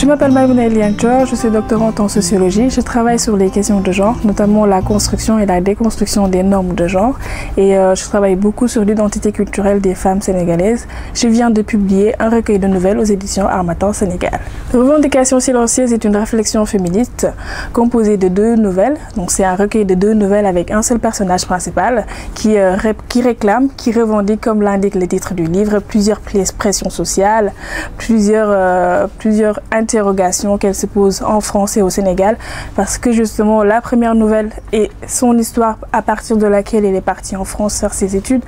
Je m'appelle Maïmouna Eliane Dior, je suis doctorante en sociologie. Je travaille sur les questions de genre, notamment la construction et la déconstruction des normes de genre. Et je travaille beaucoup sur l'identité culturelle des femmes sénégalaises. Je viens de publier un recueil de nouvelles aux éditions Harmattan Sénégal. Revendication silencieuse est une réflexion féministe composée de 2 nouvelles. Donc c'est un recueil de 2 nouvelles avec un seul personnage principal qui réclame, qui revendique, comme l'indique le titre du livre, plusieurs pressions sociales, plusieurs interrogations qu'elle se pose en France et au Sénégal, parce que justement la première nouvelle est son histoire à partir de laquelle elle est partie en France faire ses études,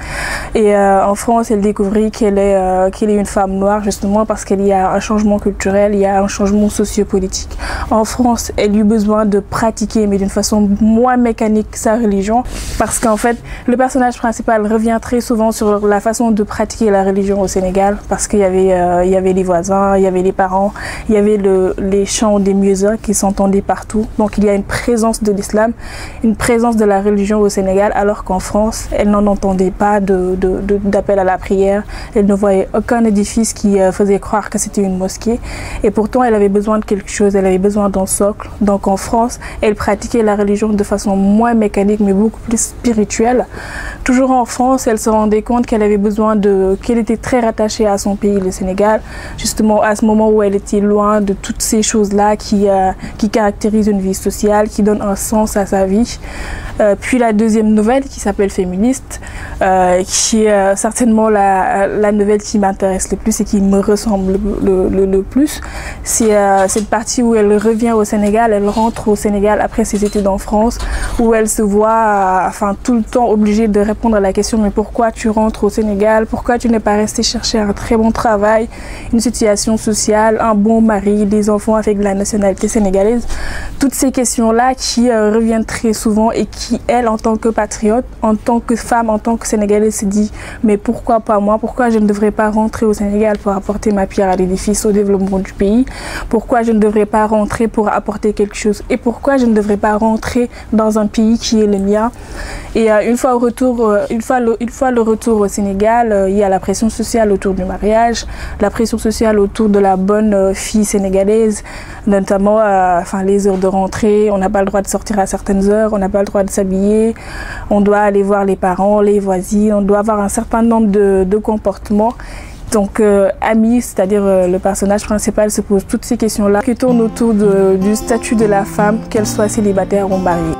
et en France elle découvrit qu'elle est une femme noire, justement parce qu'il y a un changement culturel, il y a un changement sociopolitique. En France elle eut besoin de pratiquer, mais d'une façon moins mécanique, sa religion, parce qu'en fait le personnage principal revient très souvent sur la façon de pratiquer la religion au Sénégal, parce qu'il y avait les voisins, il y avait les parents, il y avait les chants des muezzins qui s'entendaient partout. Donc il y a une présence de l'islam, une présence de la religion au Sénégal, alors qu'en France, elle n'en entendait pas d'appel à la prière. Elle ne voyait aucun édifice qui faisait croire que c'était une mosquée. Et pourtant, elle avait besoin de quelque chose, elle avait besoin d'un socle. Donc en France, elle pratiquait la religion de façon moins mécanique, mais beaucoup plus spirituelle. Toujours en France, elle se rendait compte qu'elle avait besoin qu'elle était très rattachée à son pays, le Sénégal, justement à ce moment où elle était loin de toutes ces choses-là qui caractérisent une vie sociale, qui donnent un sens à sa vie. Puis la deuxième nouvelle qui s'appelle Féministe, qui est certainement la nouvelle qui m'intéresse le plus et qui me ressemble le plus. C'est cette partie où elle revient au Sénégal, elle rentre au Sénégal après ses études en France, où elle se voit tout le temps obligée de répondre à la question: mais pourquoi tu rentres au Sénégal? Pourquoi tu n'es pas resté chercher un très bon travail, une situation sociale, un bon mari, des enfants avec la nationalité sénégalaise? Toutes ces questions-là qui reviennent très souvent et qui, elle, en tant que patriote, en tant que femme, en tant que Sénégalaise, se dit: mais pourquoi pas moi? Pourquoi je ne devrais pas rentrer au Sénégal pour apporter ma pierre à l'édifice, au développement du pays? Pourquoi je ne devrais pas rentrer pour apporter quelque chose? Et pourquoi je ne devrais pas rentrer dans un pays qui est le mien? Et une fois le retour au Sénégal, il y a la pression sociale autour du mariage, la pression sociale autour de la bonne fille sénégalaise, notamment les heures de rentrée. On n'a pas le droit de sortir à certaines heures, on n'a pas le droit de s'habiller, on doit aller voir les parents, les voisines, on doit avoir un certain nombre de comportements. Donc Ami, c'est-à-dire le personnage principal, se pose toutes ces questions-là qui tournent autour du statut de la femme, qu'elle soit célibataire ou mariée.